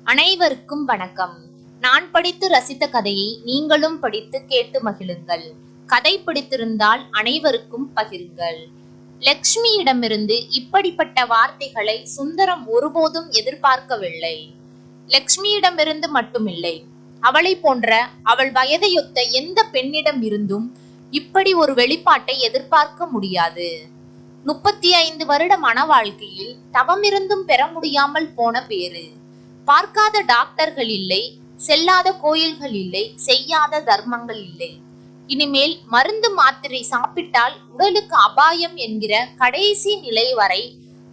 அனைவருக்கும் வணக்கம். நான் படித்து ரசித்த கதையை நீங்களும் படித்து கேட்டு மகிழுங்கள். கதை பிடித்திருந்தால் அனைவருக்கும் பகிருங்கள். லக்ஷ்மியிடமிருந்து இப்படிப்பட்ட வார்த்தைகளை சுந்தரம் ஒருபோதும் எதிர்பார்க்கவில்லை. லக்ஷ்மியிடமிருந்து மட்டுமில்லை, அவளை போன்ற அவள் வயதையொத்த எந்த பெண்ணிடம் இருந்தும் இப்படி ஒரு வெளிப்பாட்டை எதிர்பார்க்க முடியாது. 35 வருட மன வாழ்க்கையில் தவமிருந்தும் பெற முடியாமல் போன பேரு. பார்க்காத டாக்டர்கள் இல்லை, செல்லாத கோயில்கள் இல்லை, செய்யாத தர்மங்கள் இல்லை. இனிமேல் மருந்து மாத்திரை சாப்பிட்டால் உடலுக்கு அபாயம் என்கிற கடைசி நிலை வரை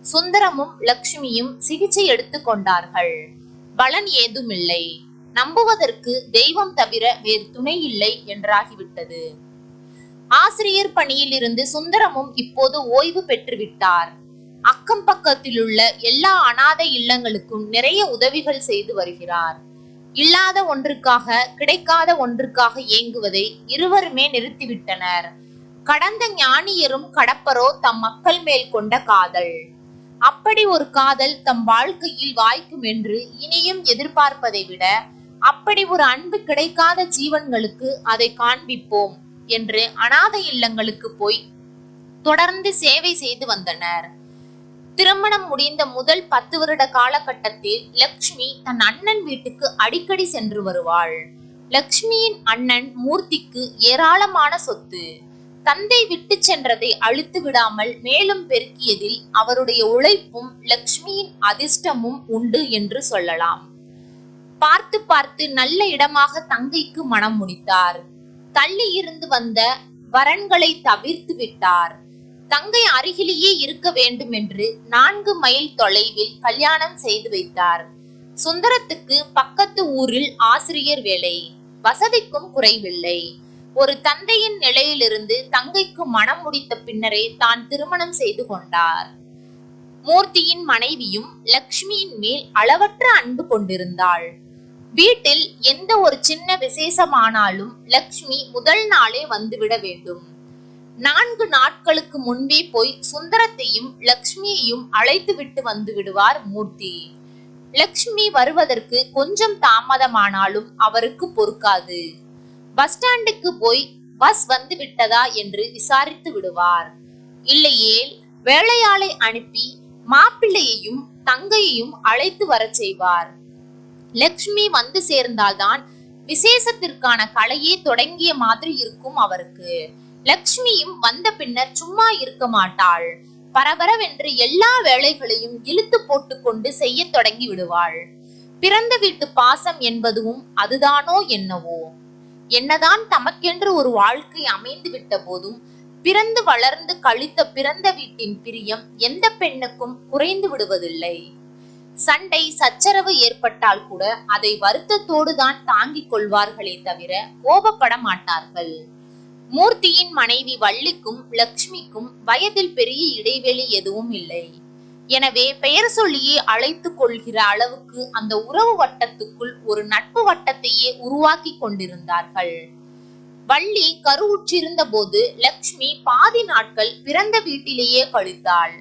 சுந்தரமும் லக்ஷ்மியும் சிகிச்சை எடுத்துக் கொண்டார்கள். பலன் ஏதுமில்லை. நம்புவதற்கு தெய்வம் தவிர வேறு துணை இல்லை என்றாகிவிட்டது. ஆசிரியர் பணியில் இருந்து சுந்தரமும் இப்போது ஓய்வு பெற்றுவிட்டார். அக்கம் பக்கத்தில் உள்ள எல்லா அனாதை இல்லங்களுக்கும் நிறைய உதவிகள் செய்து வருகிறார். இல்லாத ஒன்றுக்காக, கிடைக்காத ஒன்றுக்காக ஏங்குவதை இருவருமே நிறுத்திவிட்டனர். கடந்த ஞானியரும் கடப்பரோ தம் மக்கள் மேல் கொண்ட காதல். அப்படி ஒரு காதல் தம் வாழ்க்கையில் வாய்க்கும் என்று இனியும் எதிர்பார்ப்பதை விட, அப்படி ஒரு அன்பு கிடைக்காத ஜீவன்களுக்கு அதை காண்பிப்போம் என்று அனாதை இல்லங்களுக்கு போய் தொடர்ந்து சேவை செய்து வந்தனர். திருமணம் முடிந்த முதல் 10 வருட காலகட்டத்தில் லக்ஷ்மி தன் அண்ணன் வீட்டுக்கு அடிக்கடி சென்று வருவாள். லக்ஷ்மியின் அண்ணன் மூர்த்திக்கு ஏராளமான சொத்து. தந்தை விட்டு சென்றதை அழித்து விடாமல் மேலும் பெருக்கியதில் அவருடைய உழைப்பும் லக்ஷ்மியின் அதிர்ஷ்டமும் உண்டு என்று சொல்லலாம். பார்த்து பார்த்து நல்ல இடமாக தங்கைக்கு மனம் முடித்தார். தள்ளி இருந்து வந்த வரன்களை தவிர்த்து விட்டார். தங்கை அருகிலேயே இருக்க வேண்டும் என்று 4 மைல் தொலைவில் கல்யாணம் செய்து வைத்தார். சுந்தரத்துக்கு பக்கத்து ஊரில் ஆசிரியர் வேலை. வசதிக்கும் குறைவில்லை. ஒரு தந்தையின் நிலையிலிருந்து தங்கைக்கு மனம் முடித்த பின்னரே தான் திருமணம் செய்து கொண்டார். மூர்த்தியின் மனைவியும் லக்ஷ்மியின் மேல் அளவற்ற அன்பு கொண்டிருந்தாள். வீட்டில் எந்த ஒரு சின்ன விசேஷமானாலும் லக்ஷ்மி முதல் நாளே வந்துவிட வேண்டும். 4 நாட்களுக்கு முன்பே போய் சுந்தரத்தையும் லக்ஷ்மியையும் அழைத்து விட்டு வந்து விடுவார் மூர்த்தி. லக்ஷ்மி வருவதற்கு கொஞ்சம் தாமதமானாலும் அவருக்கு பொறுக்காது. பஸ் ஸ்டாண்டுக்கு போய் பஸ் வந்து விட்டதா என்று விசாரித்து விடுவார். இல்லையேல் வேலையாளை அனுப்பி மாப்பிள்ளையையும் தங்கையையும் அழைத்து வர செய்வார். லக்ஷ்மி வந்து சேர்ந்தால்தான் விசேஷத்திற்கான கலையே தொடங்கிய மாதிரி இருக்கும் அவருக்கு. லக்ஷ்மியும் வந்த பின்னர் சும்மா இருக்க மாட்டாள். பரபரவென்று எல்லா வேலைகளையும் இழுத்து போட்டுக்கொண்டு செய்ய தொடங்கி விடுவாள். பிறந்த வீட்டு பாசம் என்பதும் அதுதானோ என்னவோ. என்னதான் தமக்கென்று ஒரு வாழ்க்கை அமைந்து விட்ட போதும் பிறந்து வளர்ந்து கழித்த பிறந்த வீட்டின் பிரியம் எந்த பெண்ணுக்கும் குறைந்து விடுவதில்லை. சண்டை சச்சரவு ஏற்பட்டால் கூட அதை வருத்தத்தோடு தான் தாங்கிக் கொள்வார்களே தவிர கோபப்பட மாட்டார்கள். மூர்த்தியின் மனைவி வள்ளிக்கும் லக்ஷ்மிக்கும் வயதில் பெரிய இடைவெளி எதுவும் இல்லை. எனவே பெயர் சொல்லியே அழைத்து கொள்கிற அளவுக்கு அந்த உறவு வட்டத்துக்குள் ஒரு நட்பு வட்டத்தையே உருவாக்கி கொண்டிருந்தார்கள். வள்ளி கருவுற்றிருந்த போது லக்ஷ்மி பாதி நாட்கள் பிறந்த வீட்டிலேயே கழித்தாள்.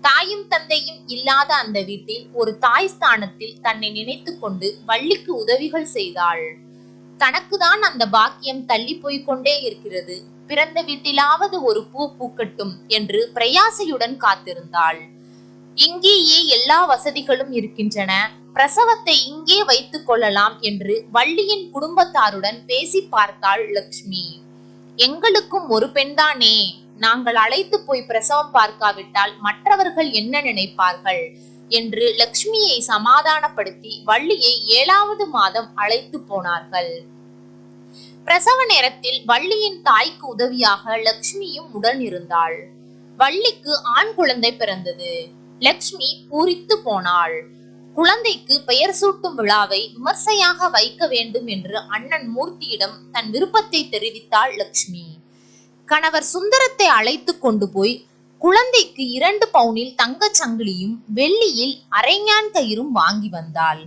தாயும் தந்தையும் இல்லாத அந்த வீட்டில் ஒரு தாய் ஸ்தானத்தில் தன்னை நினைத்து கொண்டு வள்ளிக்கு உதவிகள் செய்தாள். தனக்குதான் அந்த பாக்கியம் தள்ளி போய்கொண்டே இருக்கிறது. பிறந்த வீட்டிலாவது ஒரு பூ பூக்கட்டும் என்று பிரயாசையுடன் காத்திருந்தாள். இங்கேயே எல்லா வசதிகளும் இருக்கின்றன, பிரசவத்தை இங்கே வைத்துக் கொள்ளலாம் என்று வள்ளியின் குடும்பத்தாருடன் பேசி பார்த்தாள் லக்ஷ்மி. எங்களுக்கும் ஒரு பெண்தானே, நாங்கள் அழைத்து போய் பிரசவம் பார்க்காவிட்டால் மற்றவர்கள் என்ன நினைப்பார்கள் என்று லக்ஷ்மியை சமாதானப்படுத்தி வள்ளியை 7வது மாதம் அழைத்து போனார்கள். பிரசவ நேரத்தில் வள்ளியின் தாய்க்கு உதவியாக லக்ஷ்மியும் உடன் இருந்தாள். வள்ளிக்கு ஆண் குழந்தை பிறந்தது. லக்ஷ்மி பூரித்து போனாள். குழந்தைக்கு பெயர் சூட்டும் விழாவை விமர்சையாக வைக்க வேண்டும் என்று அண்ணன் மூர்த்தியிடம் தன் விருப்பத்தை தெரிவித்தாள் லக்ஷ்மி. கணவர் சுந்தரத்தை அழைத்து கொண்டு போய் குழந்தைக்கு 2 பவுனில் தங்கச் சங்கிலியும் வெள்ளியில் அரைஞான் கயிறும் வாங்கி வந்தாள்.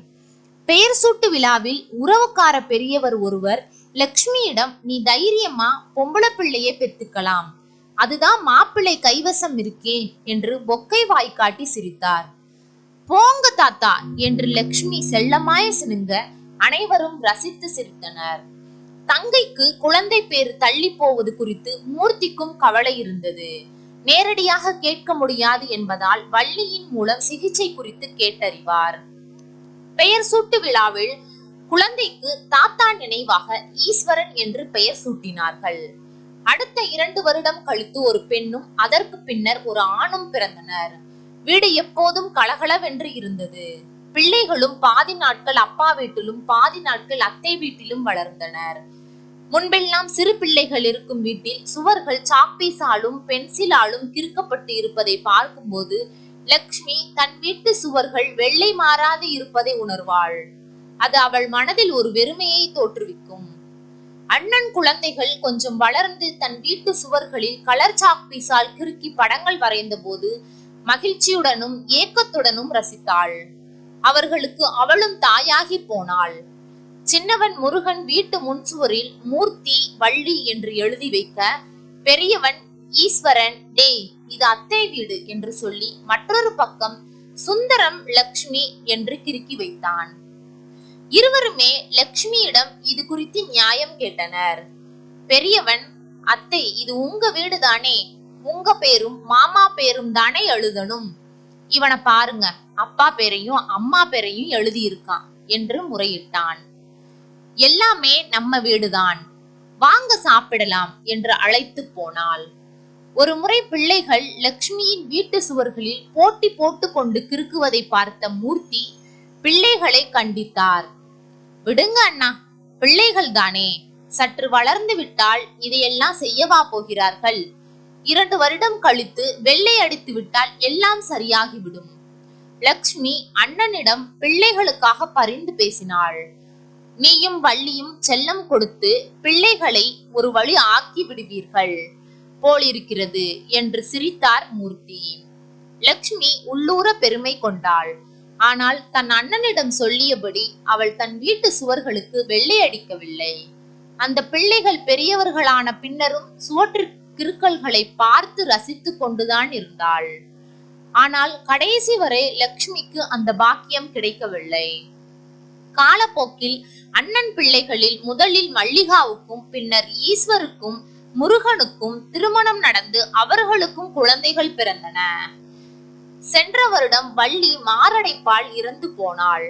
பெயர் சூட்டு விழாவில் உறவுக்கார பெரியவர் ஒருவர் லக்ஷ்மியிடம், நீ தைரியமா பொம்பளை பிள்ளையே பெத்துக்கலாம், அதுதான் மாப்பிள்ளை கைவசம் இருக்கே என்று பொக்கை வாய்க்காட்டி சிரித்தார். போங்க தாத்தா என்று லக்ஷ்மி செல்லமாய சினுங்க அனைவரும் ரசித்து சிரித்தனர். தங்கைக்கு குழந்தை பேர் தள்ளி போவது குறித்து மூர்த்திக்கும் கவலை இருந்தது. நேரடியாக கேட்க முடியாது என்பதால் வள்ளியின் மூலம் சிகிச்சை குறித்து கேட்டறிவார். பெயர் சூட்டு விழாவில் குழந்தைக்கு தாத்தா நினைவாக ஈஸ்வரன் என்று பெயர் சூட்டினார்கள். அடுத்த 2 வருடம் கழித்து ஒரு பெண்ணும் அதற்கு பின்னர் ஒரு ஆணும் பிறந்தனர். வீடு எப்போதும் கலகலவென்று இருந்தது. பிள்ளைகளும் பாதி நாட்கள் அப்பா வீட்டிலும் பாதி நாட்கள் அத்தை வீட்டிலும் வளர்ந்தனர். முன்பெல்லாம் சிறு பிள்ளைகள் இருக்கும் வீட்டில் சுவர்கள் சாக்பீஸாலும் பென்சிலாலும் கிறுக்கப்பட்டு இருப்பதை பார்க்கும்போது லக்ஷ்மி தன் வீட்டு சுவர்கள் வெள்ளை மாறாது இருப்பதை உணர்வாள். அது அவள் மனதில் ஒரு வெறுமையை தோற்றுவிக்கும். அண்ணன் குழந்தைகள் கொஞ்சம் வளர்ந்து தன் வீட்டு சுவர்களில் கலர் சாக்பீஸால் கிறுக்கி படங்கள் வரைந்த போது மகிழ்ச்சியுடனும் ஏக்கத்துடனும் ரசித்தாள். அவர்களுக்கு அவளும் தாயாகி போனாள். சின்னவன் முருகன் வீட்டு முன்சுவரில் மூர்த்தி வள்ளி என்று எழுதி வைக்க, பெரியவன் ஈஸ்வரன் டேய் இது அத்தை வீடு என்று சொல்லி மற்றொரு பக்கம் சுந்தரம் லக்ஷ்மி என்று கிறுக்கி வைத்தான். இருவருமே லக்ஷ்மியிடம் இது குறித்து நியாயம் கேட்டனர். பெரியவன், அத்தை இது உங்க வீடு தானே, உங்க பேரும் மாமா பேரும் தானே எழுதணும். இவனை பாருங்க, அப்பா பேரையும் அம்மா பேரையும் எழுதி இருக்கான் என்று முறையிட்டான். எல்லாமே நம்ம வீடுதான், வாங்க சாப்பிடலாம் என்று அழைத்து போனாள். ஒரு முறை பிள்ளைகள் லக்ஷ்மியின் வீட்டு சுவர்களில் போட்டி போட்டு கொண்டு கிறுக்குவதை பார்த்த மூர்த்தி பிள்ளைகளை கண்டித்தார். விடுங்க அண்ணா, பிள்ளைகள் தானே, சற்று வளர்ந்து விட்டால் இதையெல்லாம் செய்யவா போகிறார்கள்? 2 வருடம் கழித்து வெள்ளை அடித்து விட்டால் எல்லாம் சரியாகிவிடும். லக்ஷ்மி அண்ணனிடம் பிள்ளைகளுக்காக பரிந்து பேசினாள். நீயும் வள்ளியும் செல்லம் கொடுத்து பிள்ளைகளை ஒரு வழி ஆக்கி விடுவீர்கள் போலிருக்கிறது என்று சிரித்தார் மூர்த்தி. லக்ஷ்மி உள்ளூர பெருமை கொண்டாள். ஆனால் தன் அண்ணனிடம் சொல்லியபடி அவள் தன் வீட்டு சுவர்களுக்கு வெள்ளை அடிக்கவில்லை. அந்த பிள்ளைகள் பெரியவர்களான பின்னரும் சுவற்று கிறுக்கல்களை பார்த்து ரசித்துக் கொண்டுதான் இருந்தாள். ஆனால் கடைசி வரை லக்ஷ்மிக்கு அந்த பாக்கியம் கிடைக்கவில்லை. காலப்போக்கில் அண்ணன் பிள்ளைகளில் முதலில் மல்லிகாவுக்கும் பின்னர் ஈஸ்வருக்கும் முருகனுக்கும் திருமணம் நடந்து அவர்களுக்கும் குழந்தைகள் பிறந்தன. சென்ற வருடம் வள்ளி மாரடைப்பால் இறந்து போனாள்.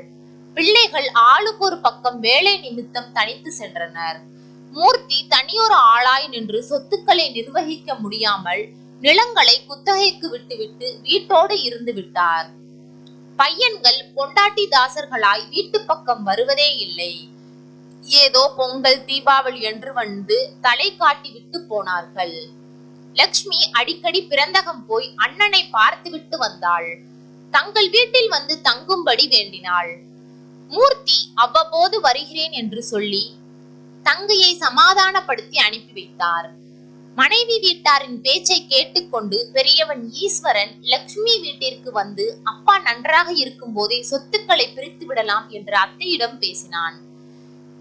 பிள்ளைகள் ஆளுக்கு ஒரு பக்கம் வேலை நிமித்தம் தனித்து சென்றனர். மூர்த்தி தனியொரு ஆளாய் நின்று சொத்துக்களை நிர்வகிக்க முடியாமல் நிலங்களை குத்தகைக்கு விட்டுவிட்டு வீட்டோடு இருந்து விட்டார். பையன்கள் பொண்டாட்டி தாசர்களாய் வீட்டு பக்கம் வருவதே இல்லை. ஏதோ பொங்கல் தீபாவளி என்று வந்து தலை காட்டி விட்டு போனார்கள். லக்ஷ்மி அடிக்கடி பிறந்தகம் போய் அண்ணனை பார்த்துவிட்டு வந்தாள். தங்கள் வீட்டில் வந்து தங்கும்படி வேண்டினாள். மூர்த்தி அவ்வப்போது வருகிறேன் என்று சொல்லி தங்கையை சமாதானப்படுத்தி அனுப்பி வைத்தார். மனைவி வீட்டாரின் பேச்சை கேட்டுக்கொண்டு பெரியவன் ஈஸ்வரன் லக்ஷ்மி வீட்டிற்கு வந்து அப்பா நன்றாக இருக்கும் போதே சொத்துக்களை பிரித்து விடலாம் என்று அத்தையிடம் பேசினான்.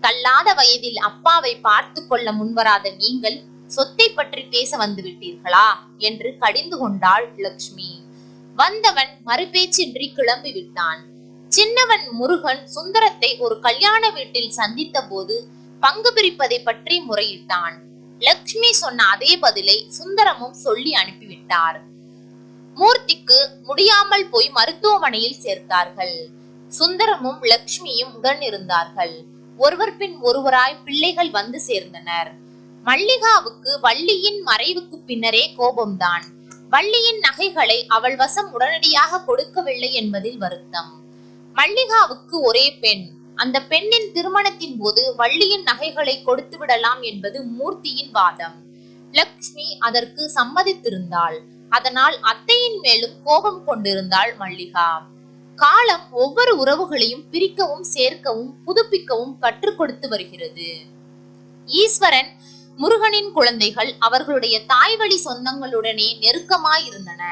தள்ளாத வயதில் அப்பாவை பார்த்து கொள்ள முன்வராத நீங்கள் சொத்தை பற்றி பேச வந்து விட்டீர்களா என்று கடிந்து கொண்டாள் லக்ஷ்மி. வந்தவன் மறுபேச்சின்றி கிளம்பி விட்டான். சின்னவன் முருகன் சுந்தரத்தை ஒரு கல்யாண வீட்டில் சந்தித்த போது பங்கு பிரிப்பதை பற்றி முறையிட்டான். லக்ஷ்மி சொன்ன அதே பதிலை சுந்தரமும் சொல்லி அனுப்பிவிட்டார். மூர்த்திக்கு முடியாமல் போய் மருத்துவமனையில் சேர்த்தார்கள். சுந்தரமும் லக்ஷ்மியும் உடன் இருந்தார்கள். ஒருவர் பின் ஒருவராய் பிள்ளைகள் வந்து சேர்ந்தனர். மல்லிகாவுக்கு வள்ளியின் மறைவுக்கு பின்னரே கோபம்தான். வள்ளியின் நகைகளை அவள் வசம் உடனடியாக கொடுக்கவில்லை என்பதில் வருத்தம். மல்லிகாவுக்கு ஒரே பெண். அந்த பெண்ணின் திருமணத்தின் போது வள்ளியின் நகைகளை கொடுத்து விடலாம் என்பது மூர்த்தியின் வாதம். லக்ஷ்மி அதற்கு சம்மதித்திருந்தாள். அதனால் அத்தையின் மேலும் கோபம் கொண்டிருந்தாள் மல்லிகா. காலம் ஒவ்வொரு உறவுகளையும் பிரிக்கவும் சேர்க்கவும் புதுப்பிக்கவும் கற்றுக் கொடுத்து வருகிறது. ஈஸ்வரன் முருகனின் குழந்தைகள் அவர்களுடைய தாய்வழி சொந்தங்களுடனே நெருக்கமாயிருந்தன.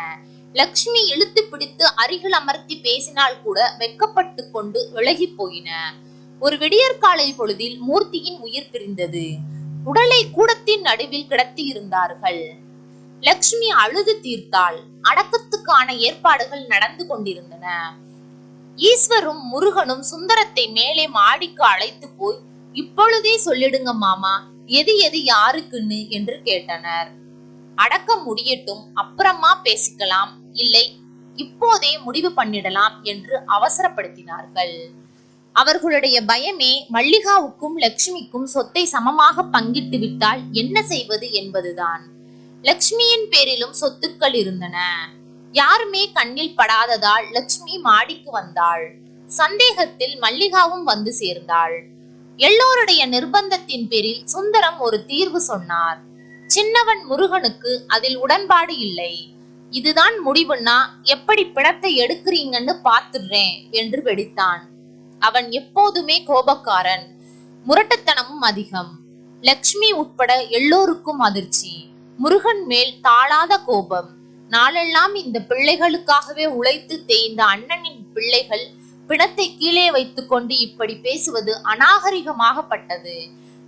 லக்ஷ்மி இழுத்து பிடித்து அருகில் அமர்த்தி பேசினால் கூட வெக்கப்பட்டு கொண்டு விலகி போயின. ஒரு விடியற்காலை பொழுதில் மூர்த்தியின் உயிர் பிரிந்தது. உடலை கூடத்தின் நடுவில் கிடத்தி இருந்தார்கள். லக்ஷ்மி அழுது தீர்த்தாள். அடக்கத்துக்கான ஏற்பாடுகள் நடந்து கொண்டிருந்தன. ஈஸ்வரும் முருகனும் சுந்தரத்தை மேலே மாடிக்கு அழைத்து போய், இப்பொழுதே சொல்லிடுங்க மாமா, எது எது யாருக்குன்னு என்று கேட்டனர். அடக்கம் முடியட்டும், அப்புறமா பேசிக்கலாம், இல்லை இப்போதே முடிவு பண்ணிடலாம் என்று அவசரப்படுத்தினார்கள். அவர்களுடைய பயமே மல்லிகாவுக்கும் லட்சுமிக்கும் சொத்தை சமமாக பங்கிட்டு விட்டால் என்ன செய்வது என்பதுதான். லட்சுமியின் பேரிலும் சொத்துக்கள் இருந்தன. யாருமே கண்ணில் படாததால் லட்சுமி மாடிக்கு வந்தாள். சந்தேகத்தில் மல்லிகாவும் வந்து சேர்ந்தாள். எல்லோருடைய நிர்பந்தத்தின் பேரில் சுந்தரம் ஒரு தீர்வு சொன்னார். சின்னவன் முருகனுக்கு அதில் உடன்பாடு இல்லை. இதுதான் முடிவுன்னா எப்படி பிணத்தை எடுக்கிறீங்கன்னு பாத்துடுறேன் என்று வெடித்தான். அவன் எப்போதுமே கோபக்காரன், முரட்டுத்தனமும் அதிகம். லட்சுமி உட்பட எல்லோருக்கும் அதிர்ச்சி. முருகன் மேல் தாளாத கோபம். நாளெல்லாம் இந்த பிள்ளைகளுக்காகவே உழைத்து தேய்ந்த அண்ணனின் பிள்ளைகள் பிணத்தை கீழே வைத்துக் கொண்டு இப்படி பேசுவது அநாகரிகமாகப்பட்டது.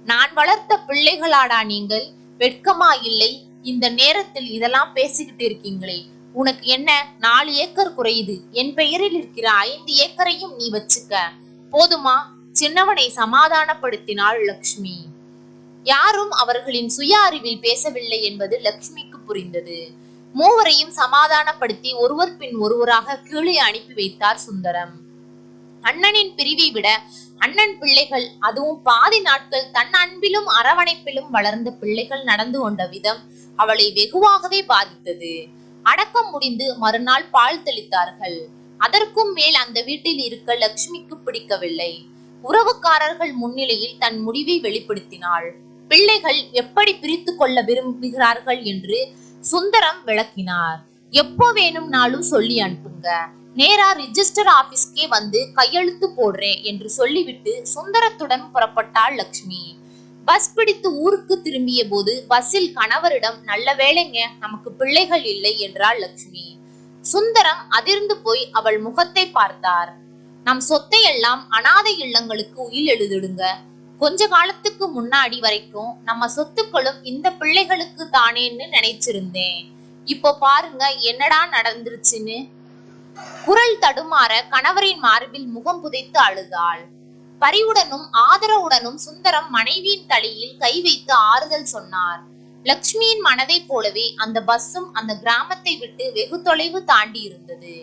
நான் வளர்த்த பிள்ளைகளாடா நீங்கள், வெட்கமா இல்லை? இந்த நேரத்தில் இதெல்லாம் பேசிக்கிட்டு இருக்கீங்களே, உனக்கு என்ன 4 ஏக்கர் குறையுது, என் பெயரில் இருக்கிற 5 ஏக்கரையும் நீ வச்சுக்க, போதுமா? சின்னவனை சமாதானப்படுத்தினாள் லட்சுமி. யாரும் அவர்களின் சுய அறிவில் பேசவில்லை என்பது லட்சுமிக்கு புரிந்தது. மூவரையும் சமாதானப்படுத்தி ஒருவர் பின் ஒருவராக கீழே அனுப்பி வைத்தார் சுந்தரம். அண்ணனின் பிரிவை விட அண்ணன் பிள்ளைகள், அதுவும் பாதி நாட்கள் தன் அன்பிலும் அரவணைப்பிலும் வளர்ந்த பிள்ளைகள் நடந்து கொண்ட விதம் அவளை வெகுவாகவே பாதித்தது. அடக்கம் முடிந்து மறுநாள் பால் தெளித்தார்கள். அதற்கும் மேல் அந்த வீட்டில் இருக்க லட்சுமிக்கு பிடிக்கவில்லை. உறவுக்காரர்கள் முன்னிலையில் தன் முடிவை வெளிப்படுத்தினாள். பிள்ளைகள் எப்படி பிரித்து கொள்ள விரும்புகிறார்கள் என்று சுந்தரம் விளக்கினார். எப்போ வேணும்னாலும் சொல்லி அனுப்புங்க, நேரா ரிஜிஸ்டர் ஆபீஸ்க்கே வந்து கையெழுத்து போடுறேன் என்று சொல்லிவிட்டு சுந்தரத்துடன் புறப்பட்டாள் லட்சுமி. பஸ் பிடித்து ஊருக்கு திரும்பிய போது பஸ்ஸில் கணவரிடம், நல்ல வேளைங்க, நமக்கு பிள்ளைகள் இல்லை என்றாள் லட்சுமி. சுந்தரம் அதிர்ந்து போய் அவள் முகத்தை பார்த்தார். நம் சொத்தை எல்லாம் அனாதை இல்லங்களுக்கு உயில் எழுதிடுங்க. கொஞ்ச காலத்துக்கு முன்னாடி வரைக்கும் நம்ம சொத்துக்களும் இந்த பிள்ளைகளுக்கு தானேன்னு நினைச்சிருந்தேன். இப்போ பாருங்க என்னடா நடந்துருச்சுன்னு. குரல் தடுமாற கணவரின் மார்பில் முகம் புதைத்து அழுதாள். பரிவுடனும் ஆதரவுடனும் சுந்தரம் மனைவியின் தலையில் கை வைத்து ஆறுதல் சொன்னார். லட்சுமியின் மனதை போலவே அந்த பஸ்ஸும் அந்த கிராமத்தை விட்டு வெகு தொலைவு தாண்டி இருந்தது.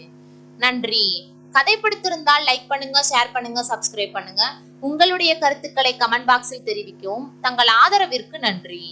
நன்றி. கதை பிடித்திருந்தால் லைக் பண்ணுங்க, ஷேர் பண்ணுங்க, சப்ஸ்கிரைப் பண்ணுங்க. உங்களுடைய கருத்துக்களை கமெண்ட் பாக்ஸில் தெரிவிக்கவும். தங்கள் ஆதரவிற்கு நன்றி.